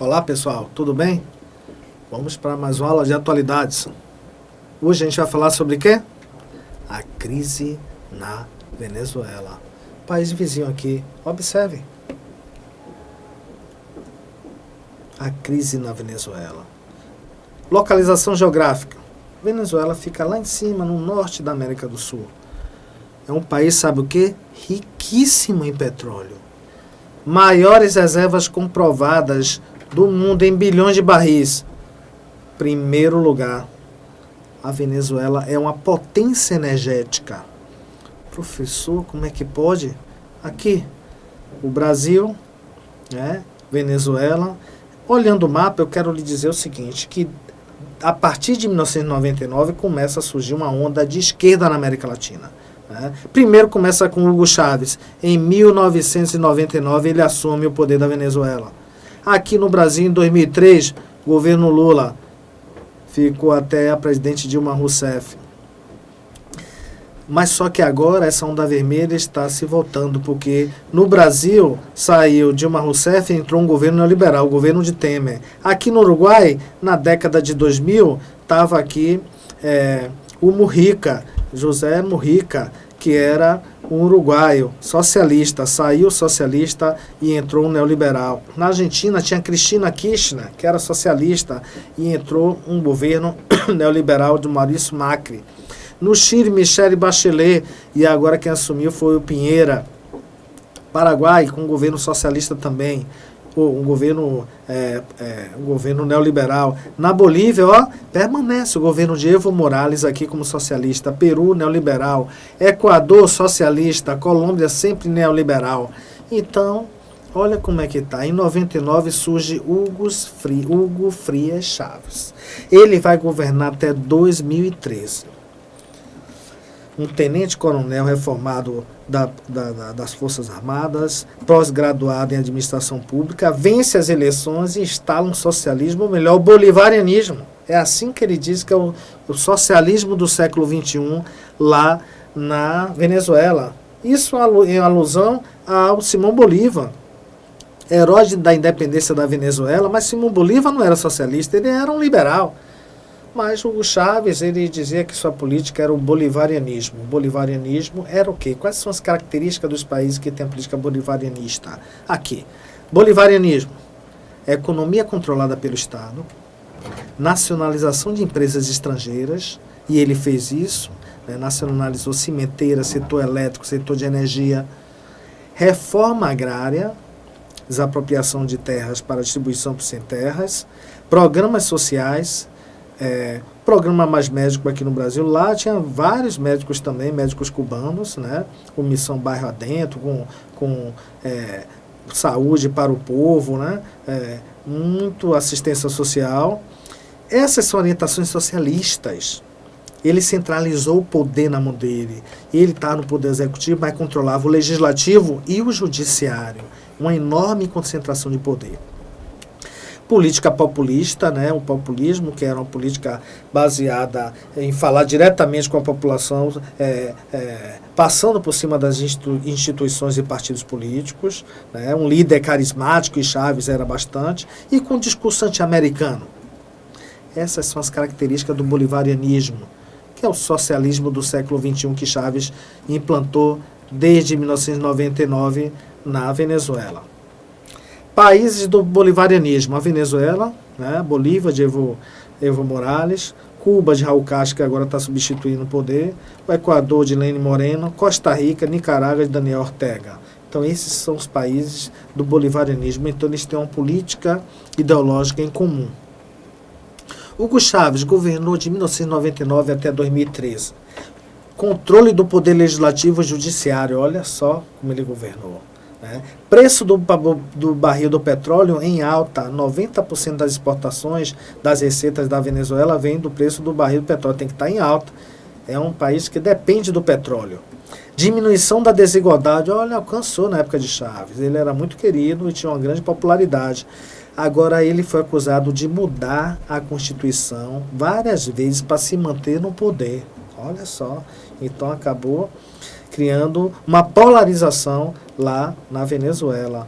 Olá pessoal, tudo bem? Vamos para mais uma aula de atualidades. Hoje a gente vai falar sobre o quê? A crise na Venezuela. País vizinho aqui, observe. A crise na Venezuela. Localização geográfica. Venezuela fica lá em cima, no norte da América do Sul. É um país, sabe o quê? Riquíssimo em petróleo. Maiores reservas comprovadas do mundo em bilhões de barris. Primeiro lugar, a Venezuela é uma potência energética. Professor, como é que pode? Aqui, o Brasil, Venezuela. Olhando o mapa, eu quero lhe dizer o seguinte, que a partir de 1999 começa a surgir uma onda de esquerda na América Latina. Primeiro começa com Hugo Chávez. Em 1999 ele assume o poder da Venezuela. Aqui no Brasil, em 2003, governo Lula ficou até a presidente Dilma Rousseff. Mas só que agora essa onda vermelha está se voltando, porque no Brasil saiu Dilma Rousseff e entrou um governo neoliberal, o governo de Temer. Aqui no Uruguai, na década de 2000, estava aqui o Mujica, José Mujica, que era um uruguaio socialista, saiu socialista e entrou um neoliberal. Na Argentina tinha Cristina Kirchner, que era socialista, e entrou um governo neoliberal de Maurício Macri. No Chile, Michelle Bachelet, e agora quem assumiu foi o Piñera. Paraguai, com um governo socialista também, um governo neoliberal. Na Bolívia, permanece o governo de Evo Morales aqui como socialista. Peru, neoliberal. Equador, socialista. Colômbia, sempre neoliberal. Então, olha como é que está. Em 99 surge Hugo Frias Chaves. Ele vai governar até 2013. Um tenente-coronel reformado das Forças Armadas, pós-graduado em administração pública, vence as eleições e instala um socialismo, ou melhor, o bolivarianismo. É assim que ele diz que é o socialismo do século XXI lá na Venezuela. Isso em alusão ao Simão Bolívar, herói da independência da Venezuela, mas Simão Bolívar não era socialista, ele era um liberal. Mas Hugo Chávez, ele dizia que sua política era o bolivarianismo. O bolivarianismo era o quê? Quais são as características dos países que têm a política bolivarianista? Aqui, bolivarianismo, economia controlada pelo Estado, nacionalização de empresas estrangeiras, e ele fez isso, nacionalizou cimenteira, setor elétrico, setor de energia, reforma agrária, desapropriação de terras para distribuição por sem terras, programas sociais, programa Mais Médico aqui no Brasil. Lá tinha vários médicos também, médicos cubanos, com missão bairro adentro, com saúde para o povo, muito assistência social. Essas são orientações socialistas. Ele centralizou o poder na mão dele. Ele está no poder executivo, mas controlava o legislativo e o judiciário. Uma enorme concentração de poder. Política populista, o populismo, que era uma política baseada em falar diretamente com a população, passando por cima das instituições e partidos políticos, um líder carismático, e Chávez era bastante, e com discurso anti-americano. Essas são as características do bolivarianismo, que é o socialismo do século XXI que Chávez implantou desde 1999 na Venezuela. Países do bolivarianismo: a Venezuela, Bolívia de Evo Morales, Cuba de Raul Castro, que agora está substituindo o poder, o Equador de Lenín Moreno, Costa Rica, Nicarágua de Daniel Ortega. Então esses são os países do bolivarianismo, então eles têm uma política ideológica em comum. Hugo Chávez governou de 1999 até 2013. Controle do poder legislativo e judiciário, olha só como ele governou. Preço do barril do petróleo em alta. 90% das exportações das receitas da Venezuela vem do preço do barril do petróleo. Tem que estar em alta. É um país que depende do petróleo. Diminuição da desigualdade. Olha, alcançou na época de Chávez. Ele era muito querido e tinha uma grande popularidade. Agora ele foi acusado de mudar a Constituição várias vezes para se manter no poder. Olha só. Então acabou criando uma polarização lá na Venezuela.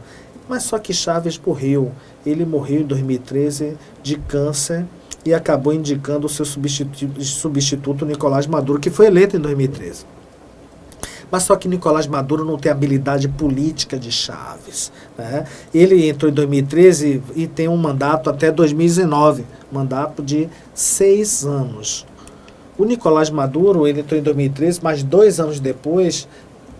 Mas só que Chaves morreu. Ele morreu em 2013 de câncer e acabou indicando o seu substituto Nicolás Maduro, que foi eleito em 2013. Mas só que Nicolás Maduro não tem a habilidade política de Chaves, né? Ele entrou em 2013 e tem um mandato até 2019, mandato de 6 anos. O Nicolás Maduro, ele entrou em 2013, mas 2 anos depois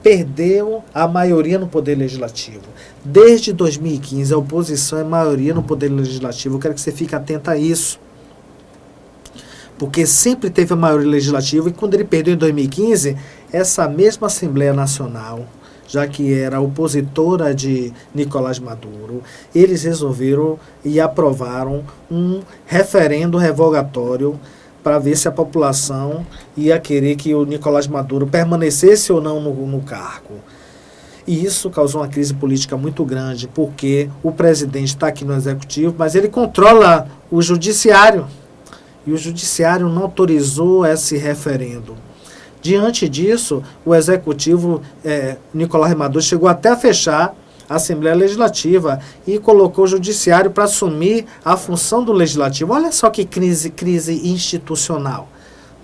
perdeu a maioria no Poder Legislativo. Desde 2015, a oposição é maioria no Poder Legislativo. Eu quero que você fique atento a isso. Porque sempre teve a maioria legislativa e quando ele perdeu em 2015, essa mesma Assembleia Nacional, já que era opositora de Nicolás Maduro, eles resolveram e aprovaram um referendo revogatório para ver se a população ia querer que o Nicolás Maduro permanecesse ou não no cargo. E isso causou uma crise política muito grande, porque o presidente está aqui no executivo, mas ele controla o judiciário. E o judiciário não autorizou esse referendo. Diante disso, o executivo, Nicolás Maduro, chegou até a fechar a Assembleia Legislativa e colocou o judiciário para assumir a função do legislativo. Olha só que crise institucional.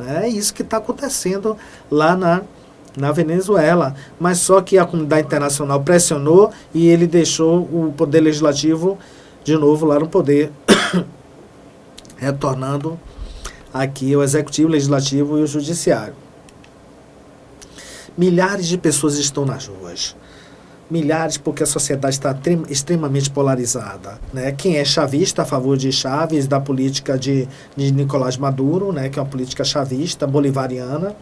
É isso que está acontecendo lá na Venezuela. Mas só que a comunidade internacional pressionou e ele deixou o poder legislativo de novo lá no poder, retornando aqui o executivo, o legislativo e o judiciário. Milhares de pessoas estão nas ruas. Milhares, porque a sociedade está extremamente polarizada, né? Quem é chavista, a favor de Chaves, da política de Nicolás Maduro, né? Que é uma política chavista, bolivariana.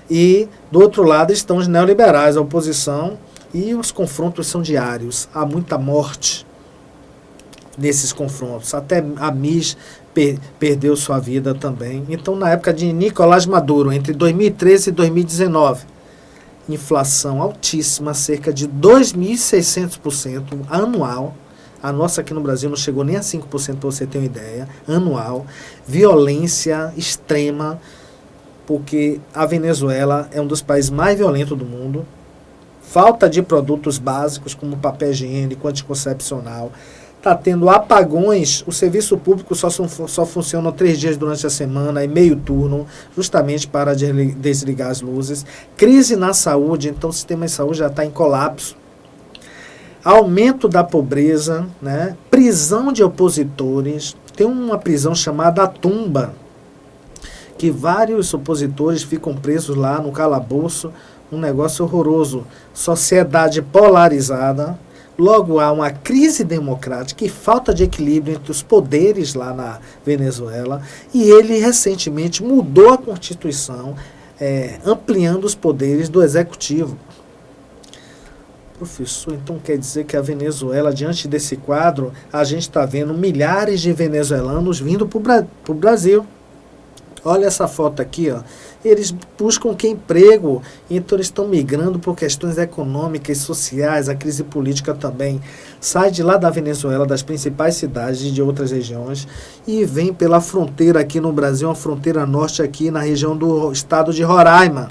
E, do outro lado, estão os neoliberais, a oposição, e os confrontos são diários. Há muita morte nesses confrontos. Até a Miss perdeu sua vida também. Então, na época de Nicolás Maduro, entre 2013 e 2019, inflação altíssima, cerca de 2.600% anual. A nossa aqui no Brasil não chegou nem a 5%, para você ter uma ideia, anual. Violência extrema, porque a Venezuela é um dos países mais violentos do mundo. Falta de produtos básicos, como papel higiênico, anticoncepcional. Está tendo apagões, o serviço público só funciona 3 dias durante a semana, e meio turno, justamente para desligar as luzes. Crise na saúde, então o sistema de saúde já está em colapso. Aumento da pobreza, né? Prisão de opositores. Tem uma prisão chamada Tumba, que vários opositores ficam presos lá no calabouço, um negócio horroroso. Sociedade polarizada. Logo, há uma crise democrática e falta de equilíbrio entre os poderes lá na Venezuela. E ele recentemente mudou a Constituição, ampliando os poderes do Executivo. Professor, então quer dizer que a Venezuela, diante desse quadro, a gente está vendo milhares de venezuelanos vindo para o Brasil. Olha essa foto aqui, ó. Eles buscam emprego, então eles estão migrando por questões econômicas e sociais, a crise política também. Sai de lá da Venezuela, das principais cidades e de outras regiões, e vem pela fronteira aqui no Brasil, uma fronteira norte aqui na região do estado de Roraima.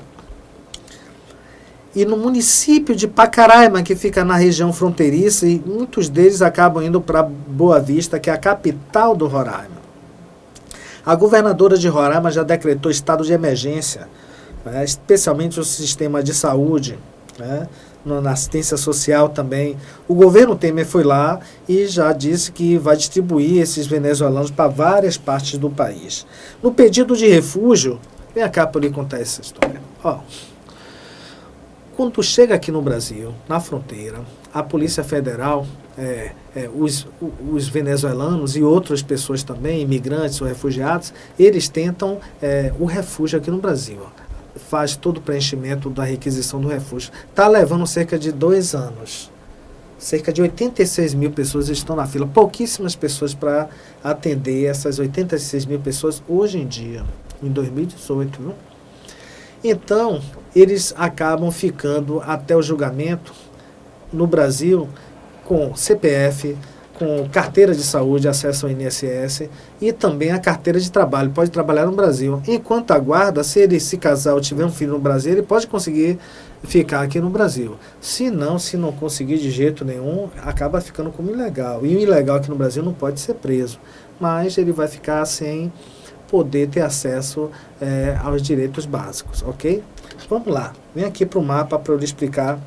E no município de Pacaraima, que fica na região fronteiriça, e muitos deles acabam indo para Boa Vista, que é a capital do Roraima. A governadora de Roraima já decretou estado de emergência, né, especialmente o sistema de saúde, né, na assistência social também. O governo Temer foi lá e já disse que vai distribuir esses venezuelanos para várias partes do país. No pedido de refúgio, vem cá para eu lhe contar essa história. Ó, quando tu chega aqui no Brasil, na fronteira, a Polícia Federal, os venezuelanos e outras pessoas também, imigrantes ou refugiados, eles tentam o refúgio aqui no Brasil. Faz todo o preenchimento da requisição do refúgio. Está levando cerca de 2 anos. Cerca de 86 mil pessoas estão na fila. Pouquíssimas pessoas para atender essas 86 mil pessoas hoje em dia, em 2018, viu? Então, eles acabam ficando até o julgamento no Brasil com CPF, com carteira de saúde, acesso ao INSS e também a carteira de trabalho. Pode trabalhar no Brasil. Enquanto aguarda, se ele se casar ou tiver um filho no Brasil, ele pode conseguir ficar aqui no Brasil. Se não conseguir de jeito nenhum, acaba ficando como ilegal. E o ilegal aqui no Brasil não pode ser preso, mas ele vai ficar sem poder ter acesso aos direitos básicos, ok? Vamos lá, vem aqui para o mapa para eu lhe explicar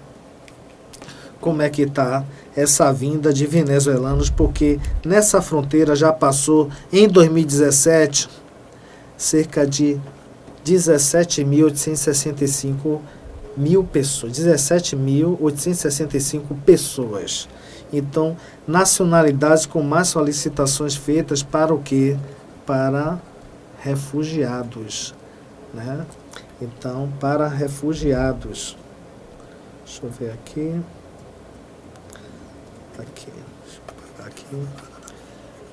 como é que está essa vinda de venezuelanos, porque nessa fronteira já passou, em 2017, cerca de 17.865 pessoas, 17.865 pessoas. Então, nacionalidades com mais solicitações feitas para o quê? Para refugiados, né? Então, para refugiados. Deixa eu ver aqui. Aqui. Deixa eu pegar aqui.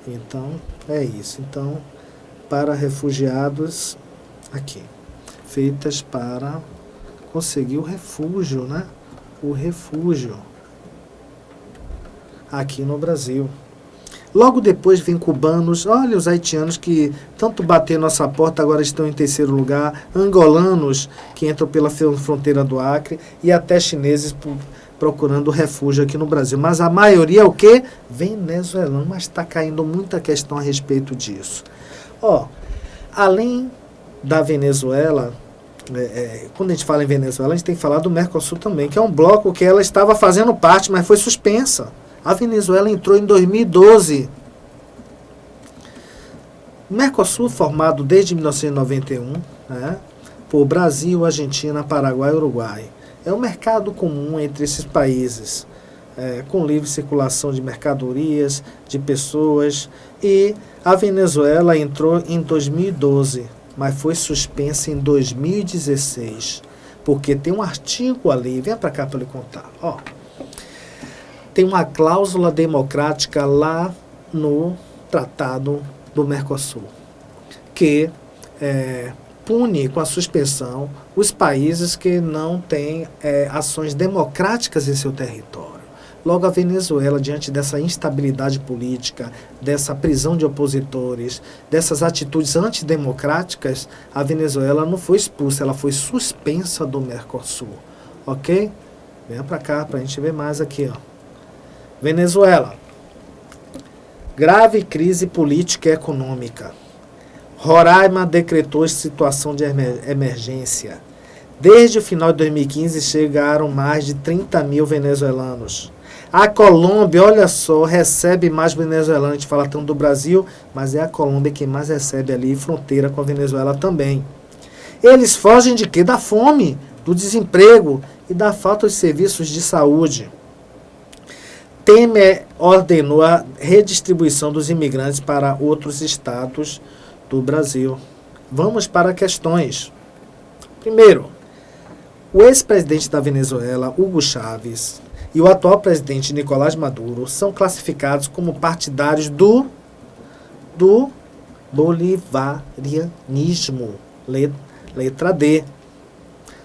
Então, é isso. Então, para refugiados, aqui. Feitas para conseguir o refúgio, né? O refúgio aqui no Brasil. Logo depois vem cubanos, olha os haitianos que tanto bateram nossa porta, agora estão em terceiro lugar, angolanos que entram pela fronteira do Acre e até chineses procurando refúgio aqui no Brasil. Mas a maioria é o quê? Venezuelano, mas está caindo muita questão a respeito disso. Além da Venezuela, quando a gente fala em Venezuela, a gente tem que falar do Mercosul também, que é um bloco que ela estava fazendo parte, mas foi suspensa. A Venezuela entrou em 2012. O Mercosul, formado desde 1991, né, por Brasil, Argentina, Paraguai e Uruguai. É um mercado comum entre esses países, com livre circulação de mercadorias, de pessoas. E a Venezuela entrou em 2012, mas foi suspensa em 2016. Porque tem um artigo ali, vem para cá para eu lhe contar, tem uma cláusula democrática lá no Tratado do Mercosul, que pune com a suspensão os países que não têm ações democráticas em seu território. Logo, a Venezuela, diante dessa instabilidade política, dessa prisão de opositores, dessas atitudes antidemocráticas, a Venezuela não foi expulsa, ela foi suspensa do Mercosul. Ok? Venha para cá para a gente ver mais aqui, Venezuela. Grave crise política e econômica. Roraima decretou situação de emergência. Desde o final de 2015 chegaram mais de 30 mil venezuelanos. A Colômbia, olha só, recebe mais venezuelanos. A gente fala tanto do Brasil, mas é a Colômbia quem mais recebe ali, fronteira com a Venezuela também. Eles fogem de quê? Da fome, do desemprego e da falta de serviços de saúde. Temer ordenou a redistribuição dos imigrantes para outros estados do Brasil. Vamos para questões. Primeiro, o ex-presidente da Venezuela, Hugo Chávez, e o atual presidente Nicolás Maduro são classificados como partidários do bolivarianismo, letra D.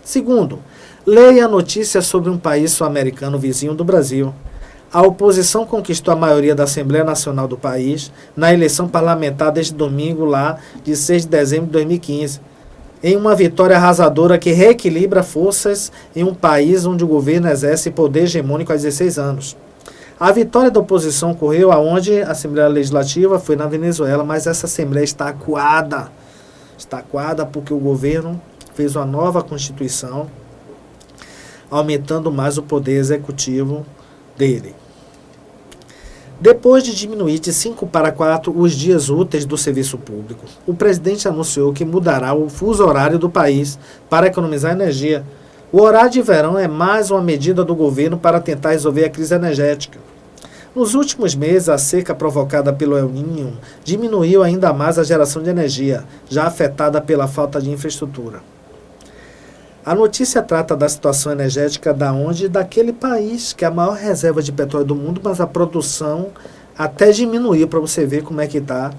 Segundo, leia a notícia sobre um país sul-americano vizinho do Brasil. A oposição conquistou a maioria da Assembleia Nacional do país na eleição parlamentar deste domingo lá de 6 de dezembro de 2015, em uma vitória arrasadora que reequilibra forças em um país onde o governo exerce poder hegemônico há 16 anos. A vitória da oposição ocorreu aonde a Assembleia Legislativa foi na Venezuela, mas essa Assembleia está acuada. Está acuada porque o governo fez uma nova Constituição, aumentando mais o poder executivo dele. Depois de diminuir de 5 para 4 os dias úteis do serviço público, o presidente anunciou que mudará o fuso horário do país para economizar energia. O horário de verão é mais uma medida do governo para tentar resolver a crise energética. Nos últimos meses, a seca provocada pelo El Niño diminuiu ainda mais a geração de energia, já afetada pela falta de infraestrutura. A notícia trata da situação energética daquele país que é a maior reserva de petróleo do mundo, mas a produção até diminuiu, para você ver como é que está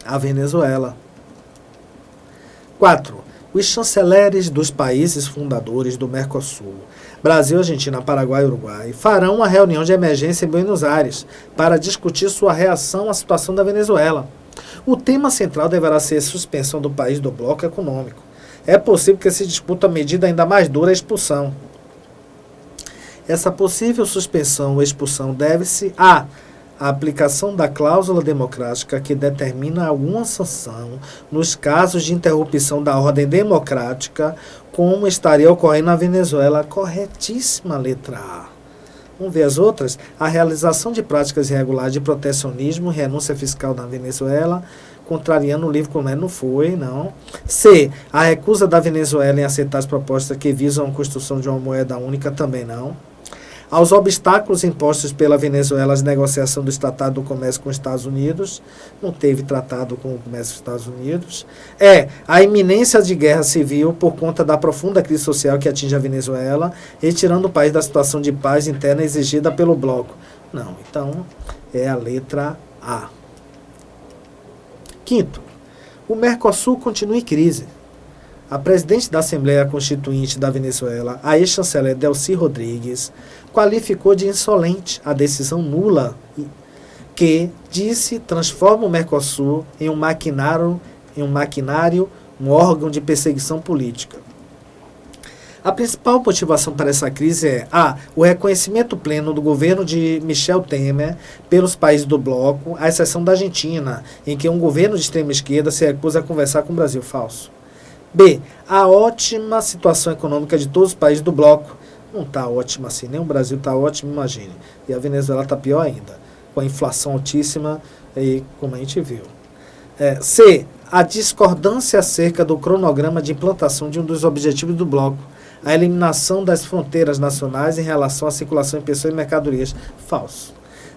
a Venezuela. 4. Os chanceleres dos países fundadores do Mercosul, Brasil, Argentina, Paraguai e Uruguai, farão uma reunião de emergência em Buenos Aires para discutir sua reação à situação da Venezuela. O tema central deverá ser a suspensão do país do bloco econômico. é possível que se discuta a medida ainda mais dura, a expulsão. Essa possível suspensão ou expulsão deve-se a aplicação da cláusula democrática que determina alguma sanção nos casos de interrupção da ordem democrática, como estaria ocorrendo na Venezuela. Corretíssima letra A. Vamos ver as outras. A realização de práticas irregulares de protecionismo, renúncia fiscal na Venezuela, contrariando o livre comércio, não foi, não. C. A recusa da Venezuela em aceitar as propostas que visam a construção de uma moeda única, também não. Aos obstáculos impostos pela Venezuela às negociação do Tratado do Comércio com os Estados Unidos, não teve tratado com o comércio dos Estados Unidos. A iminência de guerra civil por conta da profunda crise social que atinge a Venezuela, retirando o país da situação de paz interna exigida pelo bloco. Não, então é a letra A. Quinto, o Mercosul continua em crise. A presidente da Assembleia Constituinte da Venezuela, a ex-chanceler Delcy Rodrigues, qualificou de insolente a decisão nula que, disse, transforma o Mercosul em um maquinário, um órgão de perseguição política. A principal motivação para essa crise é o reconhecimento pleno do governo de Michel Temer pelos países do bloco, à exceção da Argentina, em que um governo de extrema esquerda se recusa a conversar com o Brasil. Falso. B. A ótima situação econômica de todos os países do bloco. Não está ótima assim, nem o Brasil está ótimo, imagine. E a Venezuela está pior ainda, com a inflação altíssima, e como a gente viu. C. A discordância acerca do cronograma de implantação de um dos objetivos do bloco, a eliminação das fronteiras nacionais em relação à circulação de pessoas e mercadorias. Falso.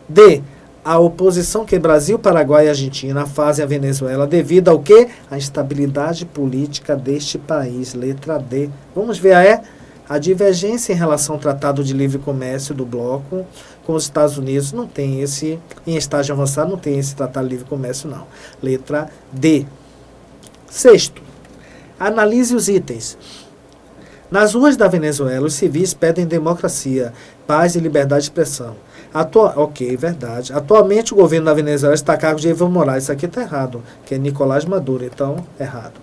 D. A oposição que Brasil, Paraguai e Argentina fazem à Venezuela devido ao quê? A instabilidade política deste país. Letra D. Vamos ver a E. A divergência em relação ao Tratado de Livre Comércio do bloco com os Estados Unidos. Não tem esse, em estágio avançado, não tem esse Tratado de Livre Comércio, não. Letra D. Sexto, analise os itens. Nas ruas da Venezuela, os civis pedem democracia, paz e liberdade de expressão. Ok, verdade. Atualmente, o governo da Venezuela está a cargo de Evo Morales. Isso aqui está errado, que é Nicolás Maduro, então, errado.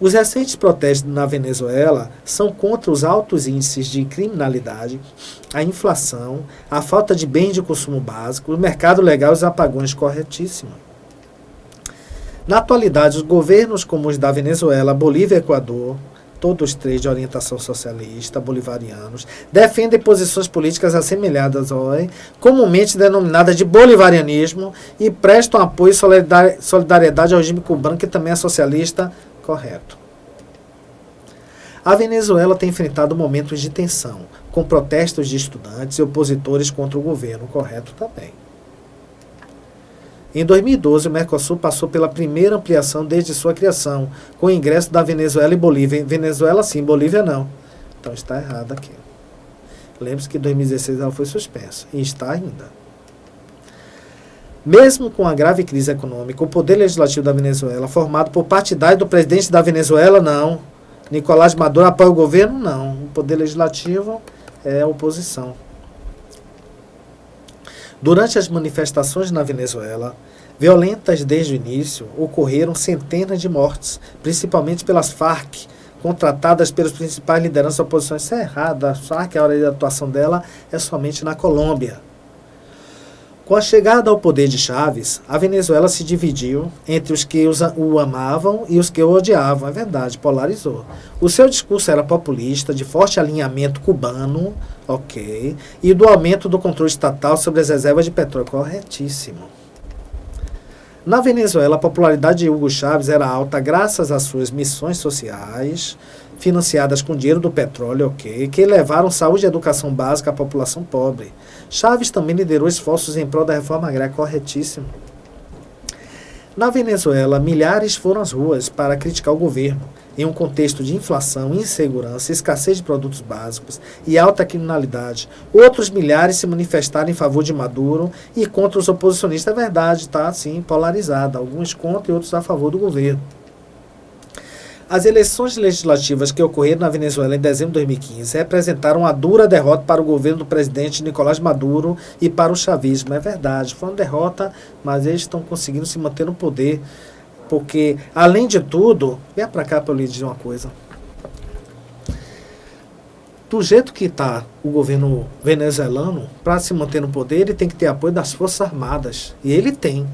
Os recentes protestos na Venezuela são contra os altos índices de criminalidade, a inflação, a falta de bens de consumo básico, o mercado legal e os apagões. Corretíssimo. Na atualidade, os governos como os da Venezuela, Bolívia e Equador, todos três de orientação socialista, bolivarianos, defendem posições políticas assemelhadas ao comumente denominadas de bolivarianismo e prestam apoio e solidariedade ao regime cubano, que também é socialista. Correto. A Venezuela tem enfrentado momentos de tensão, com protestos de estudantes e opositores contra o governo. Correto também. Em 2012, o Mercosul passou pela primeira ampliação desde sua criação, com o ingresso da Venezuela e Bolívia. Venezuela sim, Bolívia não. Então está errado aqui. Lembre-se que em 2016 ela foi suspensa, e está ainda. Mesmo com a grave crise econômica, o poder legislativo da Venezuela, formado por partidários do presidente da Venezuela, não. Nicolás Maduro apoia o governo, não. O poder legislativo é a oposição. Durante as manifestações na Venezuela, violentas desde o início, ocorreram centenas de mortes, principalmente pelas Farc, contratadas pelos principais lideranças da oposição. Isso é errado. A Farc, a hora de atuação dela é somente na Colômbia. Com a chegada ao poder de Chávez, a Venezuela se dividiu entre os que o amavam e os que o odiavam. É verdade, polarizou. O seu discurso era populista, de forte alinhamento cubano, ok, e do aumento do controle estatal sobre as reservas de petróleo. Corretíssimo. Na Venezuela, a popularidade de Hugo Chávez era alta graças às suas missões sociais, financiadas com dinheiro do petróleo, ok, que levaram saúde e educação básica à população pobre. Chávez também liderou esforços em prol da reforma agrária. Corretíssimo. Na Venezuela, milhares foram às ruas para criticar o governo, em um contexto de inflação, insegurança, escassez de produtos básicos e alta criminalidade. Outros milhares se manifestaram em favor de Maduro e contra os oposicionistas. É verdade, está assim, polarizada. Alguns contra e outros a favor do governo. As eleições legislativas que ocorreram na Venezuela em dezembro de 2015 representaram uma dura derrota para o governo do presidente Nicolás Maduro e para o chavismo. É verdade, foi uma derrota, mas eles estão conseguindo se manter no poder. Porque, além de tudo, vem para cá para eu lhe dizer uma coisa. Do jeito que está o governo venezuelano, para se manter no poder, ele tem que ter apoio das Forças Armadas. E ele tem.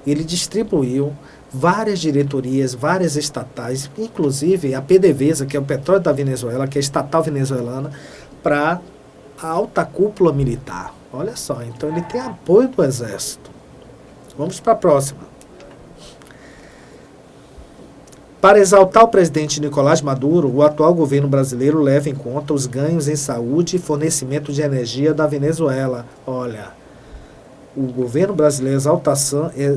Ele distribuiu várias diretorias, várias estatais, inclusive a PDVSA, que é o petróleo da Venezuela, que é a estatal venezuelana, para a alta cúpula militar. Olha só, então ele tem apoio do Exército. Vamos para a próxima. Para exaltar o presidente Nicolás Maduro, o atual governo brasileiro leva em conta os ganhos em saúde e fornecimento de energia da Venezuela. Olha, o governo brasileiro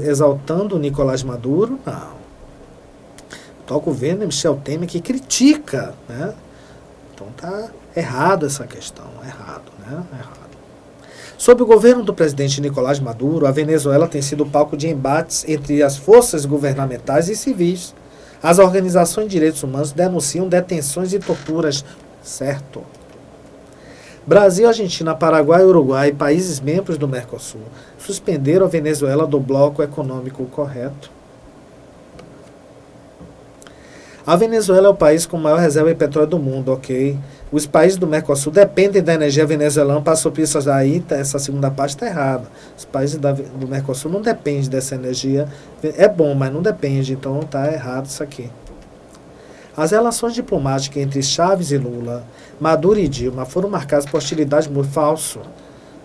exaltando o Nicolás Maduro, não. O atual governo é Michel Temer que critica, né? Então tá errado essa questão, errado, né? Errado. Sob o governo do presidente Nicolás Maduro, a Venezuela tem sido palco de embates entre as forças governamentais e civis. As organizações de direitos humanos denunciam detenções e torturas, certo? Brasil, Argentina, Paraguai e Uruguai, países membros do Mercosul, suspenderam a Venezuela do bloco econômico correto. A Venezuela é o país com maior reserva de petróleo do mundo, ok? Os países do Mercosul dependem da energia venezuelana para suprir isso aí, essa segunda parte está errada. Os países do Mercosul não dependem dessa energia. É bom, mas não depende, então está errado isso aqui. As relações diplomáticas entre Chávez e Lula, Maduro e Dilma foram marcadas por hostilidade muito falso.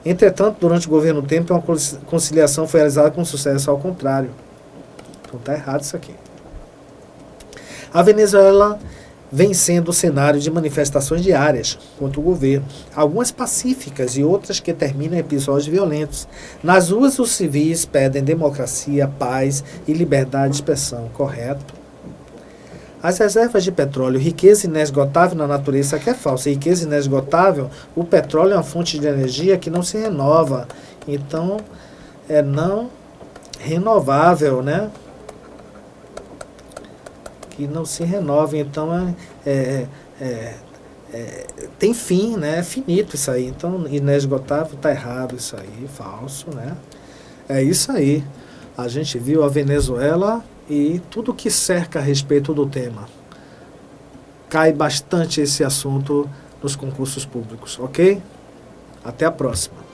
Entretanto, durante o governo Temer, uma conciliação foi realizada com sucesso, ao contrário. Então está errado isso aqui. A Venezuela vem sendo o cenário de manifestações diárias contra o governo, algumas pacíficas e outras que terminam em episódios violentos. Nas ruas, os civis pedem democracia, paz e liberdade de expressão, correto? As reservas de petróleo, riqueza inesgotável na natureza, que é falsa. Riqueza inesgotável, o petróleo é uma fonte de energia que não se renova. Então, é não renovável, né? Que não se renova, então tem fim, né? É finito isso aí. Então, inesgotável, está errado isso aí, falso, né? É isso aí. A gente viu a Venezuela e tudo que cerca a respeito do tema. Cai bastante esse assunto nos concursos públicos, ok? Até a próxima.